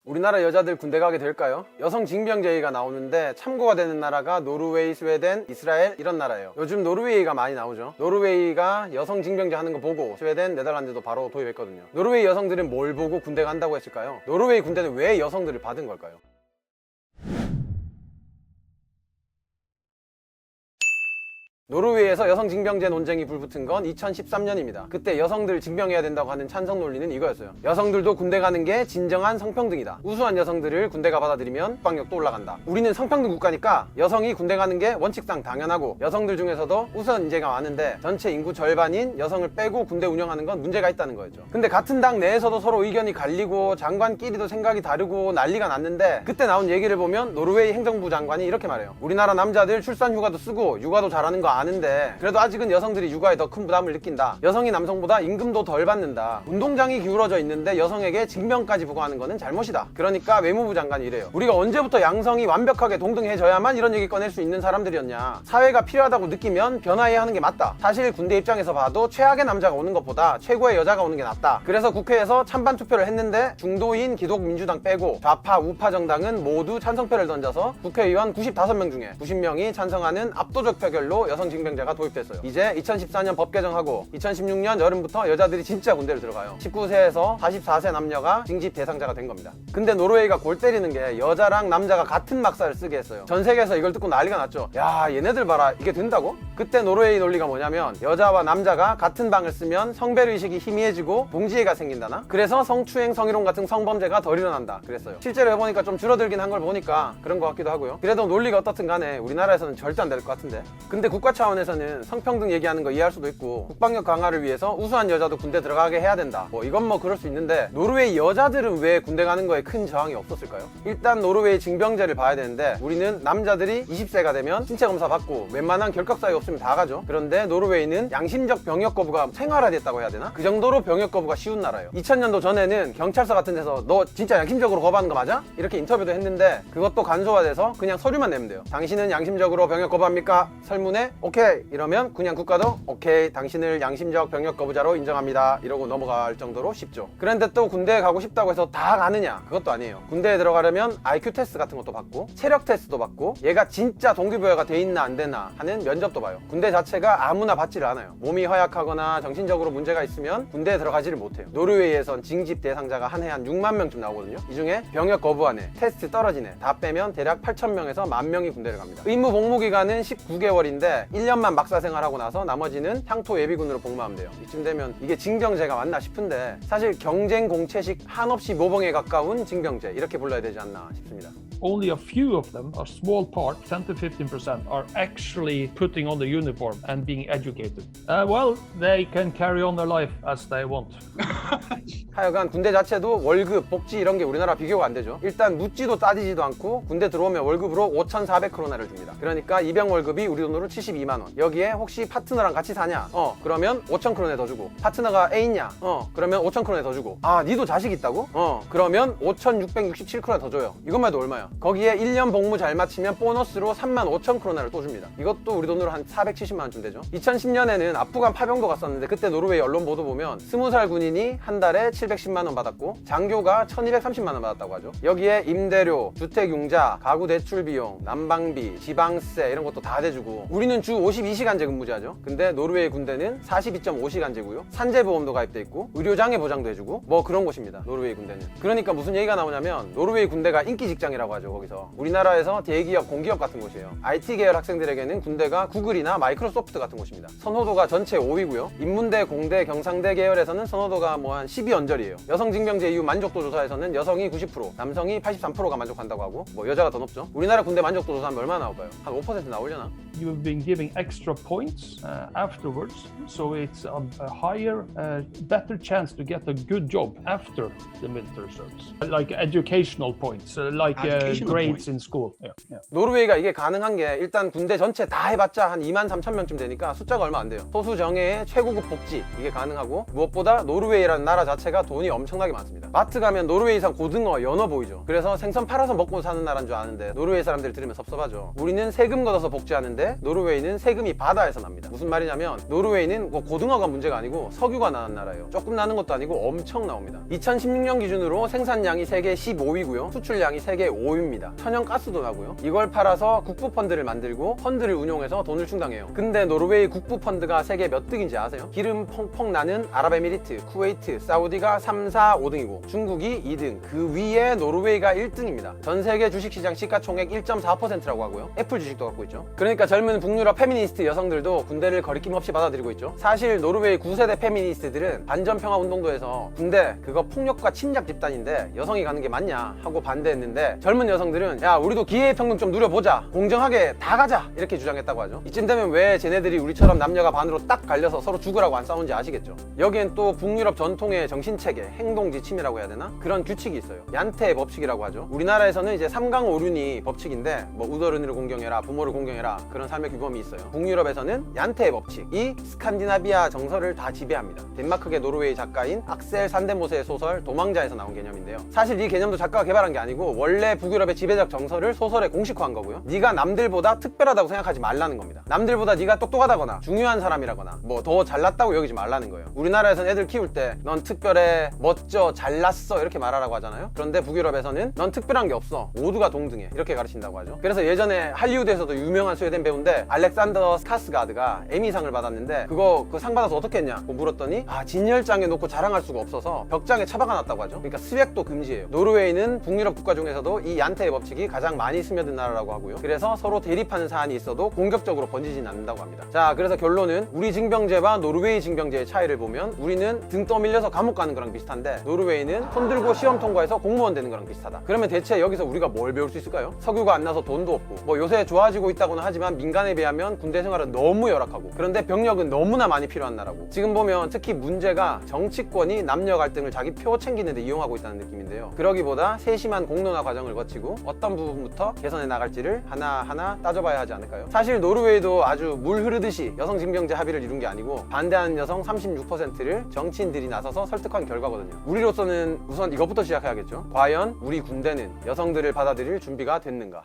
우리나라 여자들 군대 가게 될까요? 여성 징병제의가 나오는데 참고가 되는 나라가 노르웨이, 스웨덴, 이스라엘 이런 나라예요. 요즘 노르웨이가 많이 나오죠. 노르웨이가 여성 징병제 하는 거 보고 스웨덴, 네덜란드도 바로 도입했거든요. 노르웨이 여성들은 뭘 보고 군대 간다고 했을까요? 노르웨이 군대는 왜 여성들을 받은 걸까요? 노르웨이에서 여성 징병제 논쟁이 불붙은 건 2013년입니다. 그때 여성들 징병해야 된다고 하는 찬성 논리는 이거였어요. 여성들도 군대 가는 게 진정한 성평등이다. 우수한 여성들을 군대가 받아들이면 국방력도 올라간다. 우리는 성평등 국가니까 여성이 군대 가는 게 원칙상 당연하고 여성들 중에서도 우수한 인재가 많은데 전체 인구 절반인 여성을 빼고 군대 운영하는 건 문제가 있다는 거였죠. 근데 같은 당 내에서도 서로 의견이 갈리고 장관끼리도 생각이 다르고 난리가 났는데 그때 나온 얘기를 보면 노르웨이 행정부 장관이 이렇게 말해요. 우리나라 남자들 출산 휴가도 쓰고 육아도 잘하는 거 아는데 그래도 아직은 여성들이 육아에 더 큰 부담을 느낀다. 여성이 남성보다 임금도 덜 받는다. 운동장이 기울어져 있는데 여성에게 징병까지 부과하는 거는 잘못이다. 그러니까 외무부 장관이 이래요. 우리가 언제부터 양성이 완벽하게 동등해져야만 이런 얘기 꺼낼 수 있는 사람들이었냐. 사회가 필요하다고 느끼면 변화해야 하는 게 맞다. 사실 군대 입장에서 봐도 최악의 남자가 오는 것보다 최고의 여자가 오는 게 낫다. 그래서 국회에서 찬반 투표를 했는데 중도인 기독민주당 빼고 좌파 우파 정당은 모두 찬성표를 던져서 국회의원 95명 중에 90명이 찬성하는 압도적 표결로 여성 징병제가 도입됐어요. 이제 2014년 법 개정하고 2016년 여름부터 여자들이 진짜 군대를 들어가요. 19세에서 44세 남녀가 징집 대상자가 된 겁니다. 근데 노르웨이가 골 때리는 게 여자랑 남자가 같은 막사를 쓰게 했어요. 전 세계에서 이걸 듣고 난리가 났죠. 야, 얘네들 봐라, 이게 된다고? 그때 노르웨이 논리가 뭐냐면 여자와 남자가 같은 방을 쓰면 성별의식이 희미해지고 동지애가 생긴다나? 그래서 성추행, 성희롱 같은 성범죄가 덜 일어난다 그랬어요. 실제로 해보니까 좀 줄어들긴 한 걸 보니까 그런 것 같기도 하고요. 그래도 논리가 어떻든 간에 우리나라에서는 절대 안 될 것 같은데. 근데 국가 차원에서는 성평등 얘기하는 거 이해할 수도 있고 국방력 강화를 위해서 우수한 여자도 군대 들어가게 해야 된다. 이건 뭐 그럴 수 있는데 노르웨이 여자들은 왜 군대 가는 거에 큰 저항이 없었을까요? 일단 노르웨이 징병제를 봐야 되는데 우리는 남자들이 20세가 되면 신체 검사 받고 웬만한 결격 사유 없으면 다 가죠. 그런데 노르웨이는 양심적 병역 거부가 생활화됐다고 해야 되나? 그 정도로 병역 거부가 쉬운 나라예요. 2000년도 전에는 경찰서 같은 데서 너 진짜 양심적으로 거부하는 거 맞아? 이렇게 인터뷰도 했는데 그것도 간소화돼서 그냥 서류만 내면 돼요. 당신은 양심적으로 병역 거부합니까? 설문에 오케이 이러면 그냥 국가도 오케이 당신을 양심적 병역 거부자로 인정합니다 이러고 넘어갈 정도로 쉽죠. 그런데 또 군대에 가고 싶다고 해서 다 가느냐? 그것도 아니에요. 군대에 들어가려면 IQ 테스트 같은 것도 받고 체력 테스트도 받고 얘가 진짜 동기부여가 돼 있나 안 되나 하는 면접도 봐요. 군대 자체가 아무나 받지를 않아요. 몸이 허약하거나 정신적으로 문제가 있으면 군대에 들어가지를 못해요. 노르웨이에선 징집 대상자가 한 해 한 6만 명쯤 나오거든요. 이 중에 병역 거부한 애, 테스트 떨어진 애 다 빼면 대략 8,000명에서 10,000명이 군대를 갑니다. 의무 복무 기간은 19개월인데 1년만 막사 생활하고 나서 나머지는 향토 예비군으로 복무하면 돼요. 이쯤 되면 이게 징병제가 맞나 싶은데 사실 경쟁 공채식 한없이 모범에 가까운 징병제 이렇게 불러야 되지 않나 싶습니다. Only a few of them, a small part, 10 to 15%, are actually putting on the uniform and being educated. Well, they can carry on their life as they want. 하여간 군대 자체도 월급, 복지 이런 게 우리나라 비교가 안 되죠. 일단 묻지도 따지지도 않고 군대 들어오면 월급으로 5,400크로나를 줍니다. 그러니까 입영 월급이 우리 돈으로 72만 원. 여기에 혹시 파트너랑 같이 사냐? 그러면 5,000크로네 더 주고. 파트너가 애 있냐? 그러면 5,000크로네 더 주고. 아, 니도 자식 있다고? 그러면 5,667크로네 더 줘요. 이것만 해도 얼마야? 거기에 1년 복무 잘 마치면 보너스로 35,000크로나를 또 줍니다. 이것도 우리 돈으로 한 470만 원쯤 되죠. 2010년에는 아프간 파병도 갔었는데 그때 노르웨이 언론 보도 보면 20살 군인이 한 달에 710만 원 받았고 장교가 1,230만 원 받았다고 하죠. 여기에 임대료, 주택융자, 가구 대출 비용, 난방비, 지방세 이런 것도 다 대주고 우리는 주 52시간제 근무제하죠. 근데 노르웨이 군대는 42.5시간제고요. 산재보험도 가입돼 있고 의료장애 보장도 해주고 뭐 그런 곳입니다. 노르웨이 군대는. 그러니까 무슨 얘기가 나오냐면 노르웨이 군대가 인기 직장이라고 하죠. 거기서 우리나라에서 대기업, 공기업 같은 곳이에요. IT 계열 학생들에게는 군대가 구글이나 마이크로소프트 같은 곳입니다. 선호도가 전체 5위고요. 인문대, 공대, 경상대 계열에서는 선호도가 뭐 한 12언저리예요. 여성 징병제 이후 만족도 조사에서는 여성이 90%, 남성이 83%가 만족한다고 하고 뭐 여자가 더 높죠. 우리나라 군대 만족도 조사하면 얼마나 나올까요? 한 5% 나오려나? You've been giving extra points afterwards, so it's a higher, better chance to get a good job after the military service. Like educational points, like grades in school. Yeah. 노르웨이가 이게 가능한 게 일단 군대 전체 다 해봤자 한 23,000명쯤 되니까 숫자가 얼마 안 돼요. 소수 정예의 최고급 복지 이게 가능하고 무엇보다 노르웨이라는 나라 자체가 돈이 엄청나게 많습니다. 마트 가면 노르웨이산 고등어, 연어 보이죠. 그래서 생선 팔아서 먹고 사는 나라인 줄 아는데 노르웨이 사람들 들으면 섭섭하죠. 우리는 세금 걷어서 복지하는데 노르웨이는 노르웨이는 세금이 바다에서 납니다. 무슨 말이냐면 노르웨이는 고등어가 문제가 아니고 석유가 나는 나라예요. 조금 나는 것도 아니고 엄청 나옵니다. 2016년 기준으로 생산량이 세계 15위고요. 수출량이 세계 5위입니다. 천연가스도 나고요. 이걸 팔아서 국부펀드를 만들고 펀드를 운용해서 돈을 충당해요. 근데 노르웨이 국부펀드가 세계 몇 등인지 아세요? 기름 펑펑 나는 아랍에미리트, 쿠웨이트, 사우디가 3, 4, 5등이고 중국이 2등, 그 위에 노르웨이가 1등입니다. 전 세계 주식시장 시가총액 1.4%라고 하고요. 애플 주식도 갖고 있죠. 그러니까 젊은 북유럽 페미니스트 여성들도 군대를 거리낌 없이 받아들이고 있죠. 사실 노르웨이 9세대 페미니스트들은 반전평화 운동도 해서 군대 그거 폭력과 침략 집단인데 여성이 가는 게 맞냐 하고 반대했는데 젊은 여성들은 야 우리도 기회평등 좀 누려보자, 공정하게 다 가자, 이렇게 주장했다고 하죠. 이쯤 되면 왜 쟤네들이 우리처럼 남녀가 반으로 딱 갈려서 서로 죽으라고 안 싸우는지 아시겠죠? 여기엔 또 북유럽 전통의 정신체계, 행동지침이라고 해야 되나? 그런 규칙이 있어요. 얀테 법칙이라고 하죠. 우리나라에서는 이제 3강 5륜이 법칙인데 뭐 우더른을 공경해라, 부모를 공경해라, 그런 삶의 규범이 있어요. 북유럽에서는 얀테의 법칙이 스칸디나비아 정서를 다 지배합니다. 덴마크계 노르웨이 작가인 악셀 산데모스의 소설 도망자에서 나온 개념인데요. 사실 이 개념도 작가가 개발한 게 아니고 원래 북유럽의 지배적 정서를 소설에 공식화한 거고요. 네가 남들보다 특별하다고 생각하지 말라는 겁니다. 남들보다 네가 똑똑하다거나 중요한 사람이라거나 뭐 더 잘났다고 여기지 말라는 거예요. 우리나라에서는 애들 키울 때 넌 특별해, 멋져, 잘났어 이렇게 말하라고 하잖아요. 그런데 북유럽에서는 넌 특별한 게 없어, 모두가 동등해, 이렇게 가르친다고 하죠. 그래서 예전에 할리우드에서도 유명한 스웨덴 배우인데 알렉산더 스카스가드가 에미상을 받았는데 그거 그 상 받아서 어떻게 했냐 물었더니 진열장에 놓고 자랑할 수가 없어서 벽장에 처박아 놨다고 하죠. 그러니까 스웩도 금지예요. 노르웨이는 북유럽 국가 중에서도 이 얀테의 법칙이 가장 많이 스며든 나라라고 하고요. 그래서 서로 대립하는 사안이 있어도 공격적으로 번지진 않는다고 합니다. 자, 그래서 결론은 우리 징병제와 노르웨이 징병제의 차이를 보면 우리는 등 떠밀려서 감옥 가는 거랑 비슷한데 노르웨이는 손 들고 시험 통과해서 공무원 되는 거랑 비슷하다. 그러면 대체 여기서 우리가 뭘 배울 수 있을까요? 석유가 안 나서 돈도 없고 뭐 요새 좋아지고 있다고는 하지만 민간에 비하면 군대 생활은 너무 열악하고 그런데 병력은 너무나 많이 필요한 나라고, 지금 보면 특히 문제가 정치권이 남녀 갈등을 자기 표 챙기는데 이용하고 있다는 느낌인데요. 그러기보다 세심한 공론화 과정을 거치고 어떤 부분부터 개선해 나갈지를 하나하나 따져봐야 하지 않을까요? 사실 노르웨이도 아주 물 흐르듯이 여성 징병제 합의를 이룬 게 아니고 반대하는 여성 36%를 정치인들이 나서서 설득한 결과거든요. 우리로서는 우선 이것부터 시작해야겠죠. 과연 우리 군대는 여성들을 받아들일 준비가 됐는가?